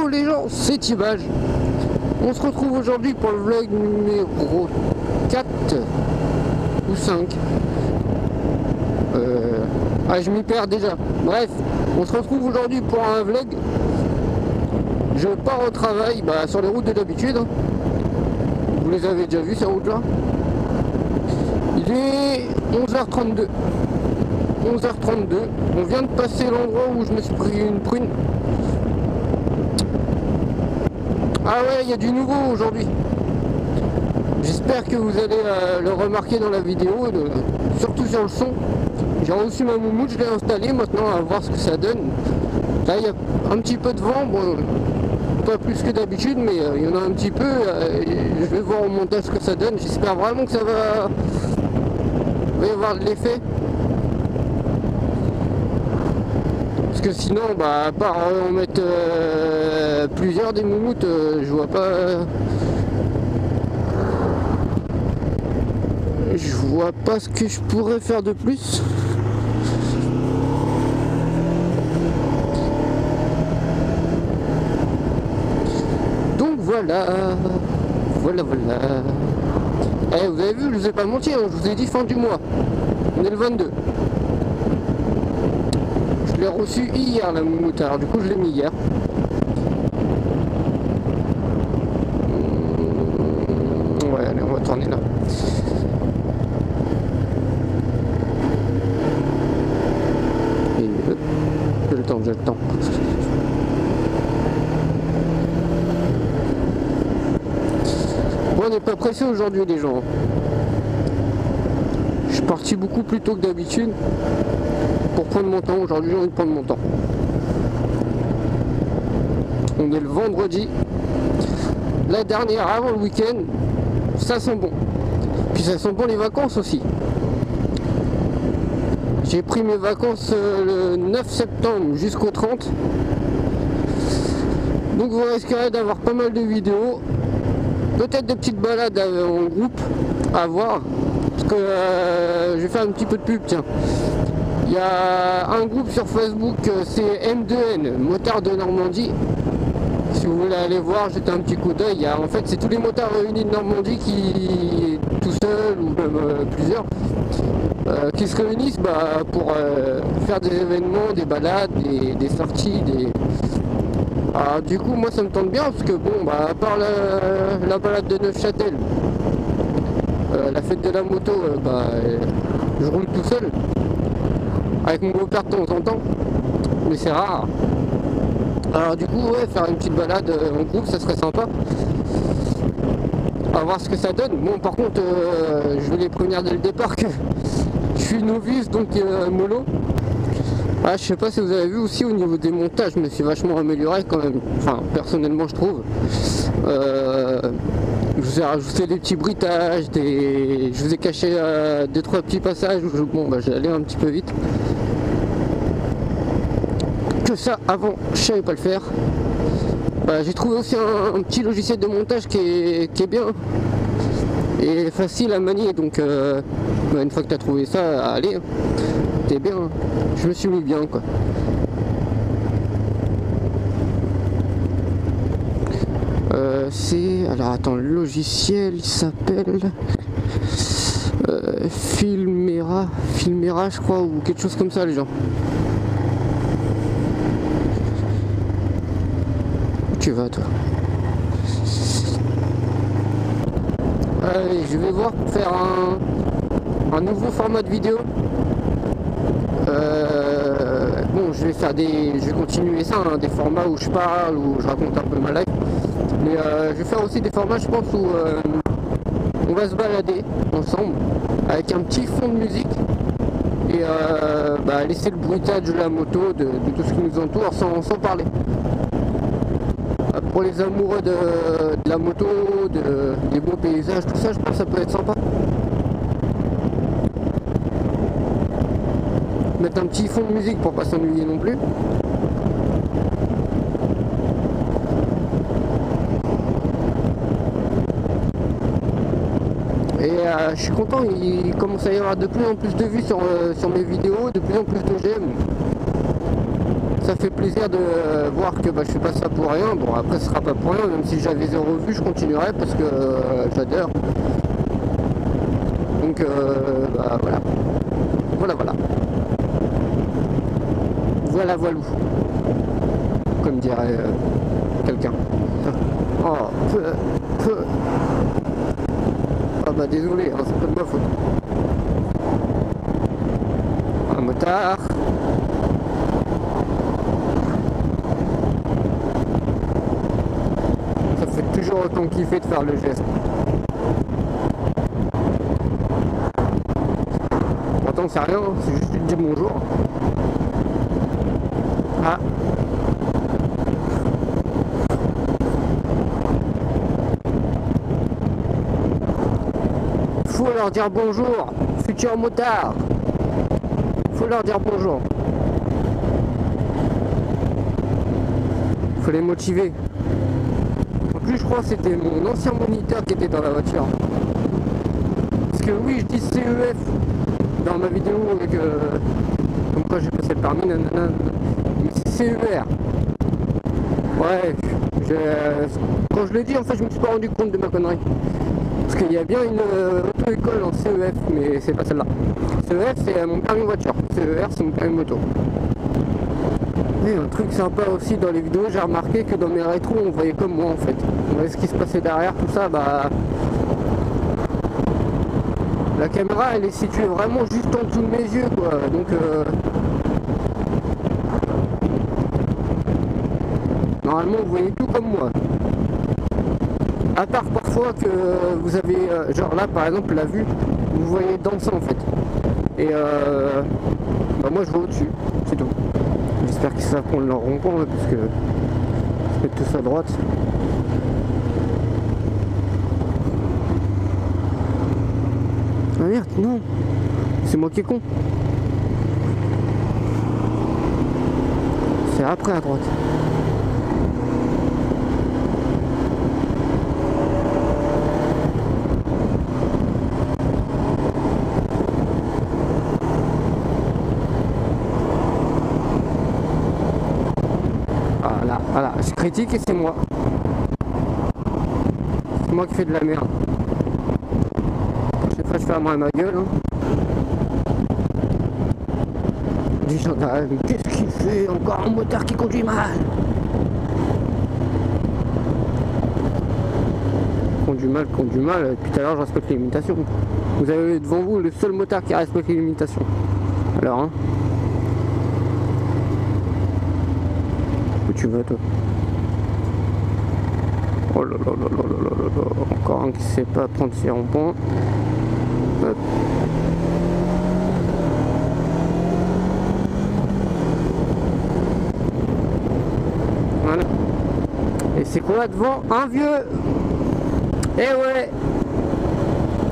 Hello les gens, c'est Tibage. On se retrouve aujourd'hui pour le vlog numéro 4 ou 5. Je m'y perds déjà. Bref, on se retrouve aujourd'hui pour un vlog. Je pars au travail sur les routes de d'habitude. Vous les avez déjà vues ces routes là. Il est 11h32. 11h32. On vient de passer l'endroit où je me suis pris une prune. Ah ouais, il y a du nouveau aujourd'hui. J'espère que vous allez le remarquer dans la vidéo, surtout sur le son. J'ai reçu ma moumoute, je l'ai installée, maintenant à voir ce que ça donne. Là il y a un petit peu de vent, bon, pas plus que d'habitude, mais il y en a un petit peu. Je vais voir au montage ce que ça donne. J'espère vraiment que ça va y avoir de l'effet. Parce que sinon, à part en mettre plusieurs des moumoutes, je vois pas. Je vois pas ce que je pourrais faire de plus. Donc voilà. Voilà. Vous avez vu, je vous ai pas menti, hein, je vous ai dit fin du mois. On est le 22. Je l'ai reçu hier la moumoute, alors du coup je l'ai mis hier. Ouais, allez, on va tourner là. Et j'ai le temps. Bon, on n'est pas pressé aujourd'hui les gens. Je suis parti beaucoup plus tôt que d'habitude pour prendre mon temps. Aujourd'hui j'ai envie de prendre mon temps. On est le vendredi. La dernière avant le week-end. Ça sent bon. Puis ça sent bon les vacances aussi. J'ai pris mes vacances le 9 septembre jusqu'au 30. Donc vous risquerez d'avoir pas mal de vidéos. Peut-être des petites balades en groupe à voir. Parce que je vais faire un petit peu de pub, tiens. Il y a un groupe sur Facebook, c'est M2N, motard de Normandie. Si vous voulez aller voir, jeter un petit coup d'œil. En fait, c'est tous les motards réunis de Normandie qui, tout seuls ou même plusieurs, qui se réunissent pour faire des événements, des balades, des sorties, Alors, du coup, moi, ça me tente bien parce que bon, à part la balade de Neufchâtel, la fête de la moto, je roule tout seul. Avec mon beau-père de temps en temps, mais c'est rare. Alors du coup, ouais, faire une petite balade en groupe, ça serait sympa. À voir ce que ça donne. Bon, par contre, je vais les prévenir dès le départ que je suis novice, donc mollo. Je sais pas si vous avez vu aussi au niveau des montages, je me suis vachement amélioré quand même. Enfin, personnellement, je trouve. Je vous ai rajouté des petits bruitages, je vous ai caché 2-3 petits passages où j'ai allé un petit peu vite. Que ça, avant, je savais pas le faire. J'ai trouvé aussi un petit logiciel de montage qui est bien et facile à manier. Donc, une fois que tu as trouvé ça, allez, t'es bien. Je me suis mis bien, quoi. Alors attends, le logiciel il s'appelle Filmera je crois, ou quelque chose comme ça les gens. Où tu vas toi? Allez, je vais voir pour faire un nouveau format de vidéo. Je vais continuer ça, des formats où je parle, où je raconte un peu ma life. Mais je vais faire aussi des formats, je pense, où on va se balader ensemble avec un petit fond de musique et laisser le bruitage de la moto, de tout ce qui nous entoure sans parler. Pour les amoureux de la moto, des beaux paysages, tout ça, je pense que ça peut être sympa. Mettre un petit fond de musique pour pas s'ennuyer non plus. Et je suis content, il commence à y avoir de plus en plus de vues sur mes vidéos, de plus en plus de j'aime. ça fait plaisir de voir que bah, je fais pas ça pour rien. Bon, après ce sera pas pour rien, même si j'avais 0 vues, je continuerai parce que j'adore. Donc bah, voilà. Voilà voilou, comme dirait quelqu'un. Oh, ah bah désolé, hein, c'est pas de ma faute. Un motard. Ça fait toujours autant kiffer de faire le geste. Pourtant c'est rien, c'est juste de dire bonjour. Ah. Faut leur dire bonjour, futur motard. Faut leur dire bonjour. Faut les motiver. En plus, je crois que c'était mon ancien moniteur qui était dans la voiture. Parce que oui, je dis CEF dans ma vidéo avec comme quoi j'ai passé le permis, nanana. Mais c'est CER. Ouais, quand je l'ai dit, en fait, je me suis pas rendu compte de ma connerie. Parce qu'il y a bien une auto-école en CEF, mais c'est pas celle-là. CEF, c'est mon permis voiture. CER, c'est mon permis moto. Et un truc sympa aussi dans les vidéos, j'ai remarqué que dans mes rétros, on voyait comme moi en fait. On voyait ce qui se passait derrière, tout ça, bah... La caméra, elle est située vraiment juste en dessous de mes yeux, quoi. Donc... Normalement, vous voyez tout comme moi. À part parfois que vous avez, genre là par exemple, la vue, vous voyez danser en fait. Et bah moi je vois au-dessus, c'est tout. J'espère qu'ils savent prendre leur rond-point, parce que se mettre tous à droite. Ah merde, non, c'est moi qui est con. C'est après à droite. Voilà, je critique et c'est moi. C'est moi qui fais de la merde. Chaque fois je ferme ma gueule. Hein. Du gendarme, qu'est-ce qu'il fait? Encore un motard qui conduit mal. Conduit mal, depuis tout à l'heure je respecte les limitations. Vous avez devant vous le seul motard qui respecte les limitations. Alors hein. Où tu vas toi? Oh là là là là là là là. Encore un qui sait pas prendre ses ronds-points. Hop. Voilà. Et c'est quoi devant? Un vieux. Eh ouais.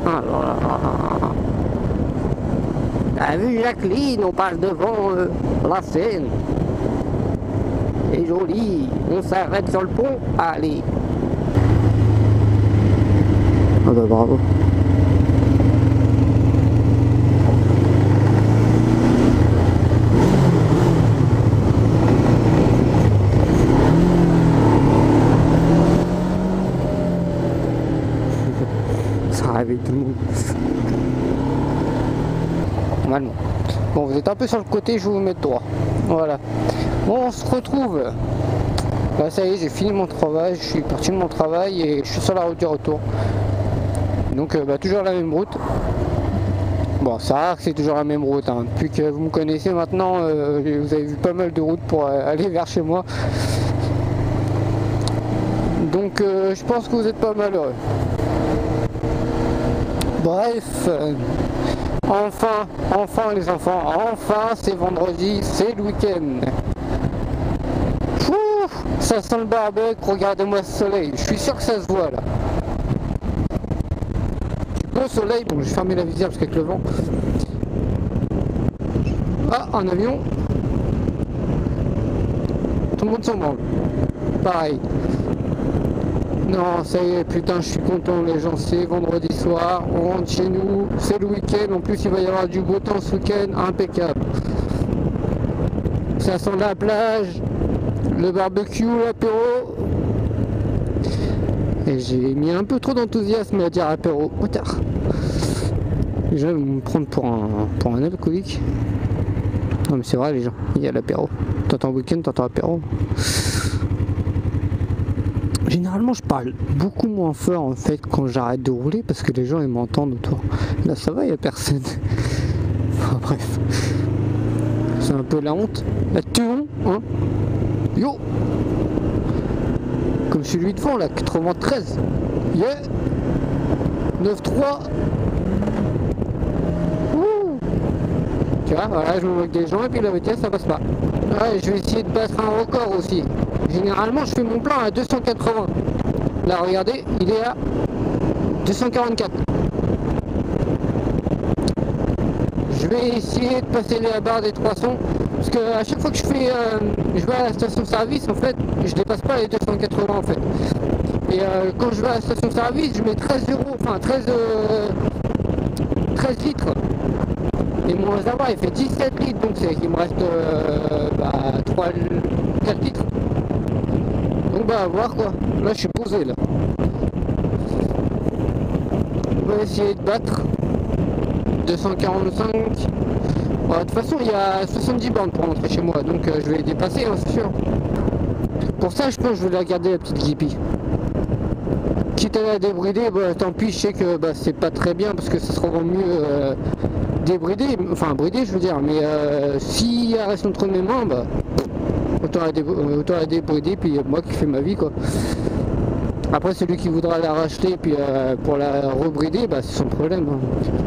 Ah là là là là. T'as vu Jacqueline, on passe devant la Seine. C'est joli, on s'arrête sur le pont, allez. Ah bah bravo. Ça réveille tout le monde. Normalement. Bon, vous êtes un peu sur le côté, je vais vous mettre droit. Voilà. Bon, on se retrouve. Là, ça y est, j'ai fini mon travail, je suis parti de mon travail et je suis sur la route du retour. Donc, bah, toujours la même route. Bon, c'est rare que c'est toujours la même route. Hein. Depuis que vous me connaissez maintenant, vous avez vu pas mal de routes pour aller vers chez moi. Donc, je pense que vous êtes pas malheureux. Bref. Enfin les enfants, enfin c'est vendredi, c'est le week-end. Ça sent le barbecue, regardez-moi ce soleil, je suis sûr que ça se voit là. Beau soleil, bon je vais fermer la visière parce qu'avec le vent. Ah, un avion. Tout le monde s'en branle. Pareil. Non, ça y est, putain, je suis content les gens, c'est vendredi soir, on rentre chez nous, c'est le week-end, en plus il va y avoir du beau temps ce week-end, impeccable. Ça sent la plage, le barbecue, l'apéro. Et j'ai mis un peu trop d'enthousiasme à dire apéro. Oh, tard. Les gens vont me prendre pour un alcoolique. Non mais c'est vrai les gens, il y a l'apéro. T'entends week-end, t'entends apéro. Généralement je parle beaucoup moins fort en fait quand j'arrête de rouler parce que les gens ils m'entendent autour. Là ça va, il n'y a personne. Enfin bref. C'est un peu la honte. La tuon, hein. Yo. Comme celui devant là, 93. Yeah. 9-3. Tu vois, voilà, je me moque des gens et puis la vitesse ça passe pas. Ouais, je vais essayer de battre un record aussi. Généralement je fais mon plein à 280. Là regardez, il est à 244. Je vais essayer de passer la barre des 300 parce que à chaque fois que je vais à la station service en fait, je dépasse pas les 280 en fait. Et quand je vais à la station service, je mets 13 euros, enfin 13 litres. Et mon réservoir il fait 17 litres, donc c'est qu'il me reste 4 litres. Donc bah à voir quoi. Là je suis posé là. On va essayer de battre 245. Bon, de toute façon il y a 70 bornes pour rentrer chez moi, donc je vais les dépasser hein, c'est sûr. Pour ça je pense que je vais la garder la petite Skippy. Quitte à la débrider, bah, tant pis, je sais que bah, c'est pas très bien parce que ça sera mieux débridé, enfin bridé je veux dire, mais si elle reste entre mes mains, bah, autant la débrider, puis moi qui fais ma vie quoi. Après celui qui voudra la racheter puis pour la rebrider, bah, c'est son problème. Hein.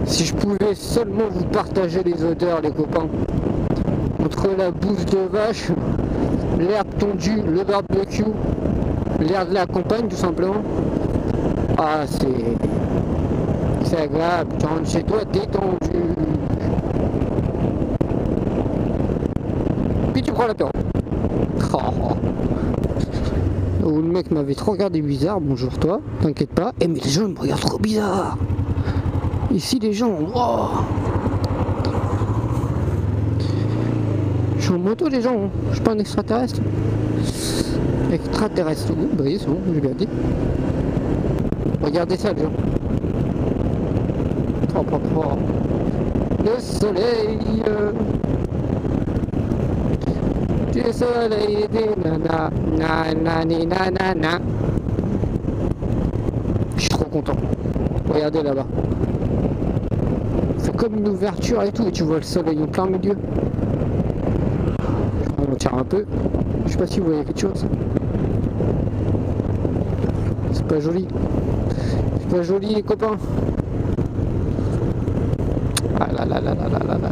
Si je pouvais seulement vous partager les odeurs les copains, entre la bouse de vache, l'herbe tondue, le barbecue, l'air de la campagne tout simplement. Ah c'est agréable, tu rentres chez toi détendu. Puis tu prends l'apéro. Oh, le mec m'avait trop regardé bizarre, bonjour toi, t'inquiète pas. Eh mais les gens me regardent trop bizarre. Ici les gens, wow. Je suis en moto les gens, je suis pas un extraterrestre. Extraterrestre, bah oui c'est bon, j'ai bien dit. Regardez ça les gens. Le soleil du soleil des nana nanana. Je suis trop content. Regardez là-bas. C'est comme une ouverture et tout et tu vois le soleil en plein milieu. On tire un peu. Je sais pas si vous voyez quelque chose. C'est pas joli. C'est pas joli les copains. Ah là là là là là là là.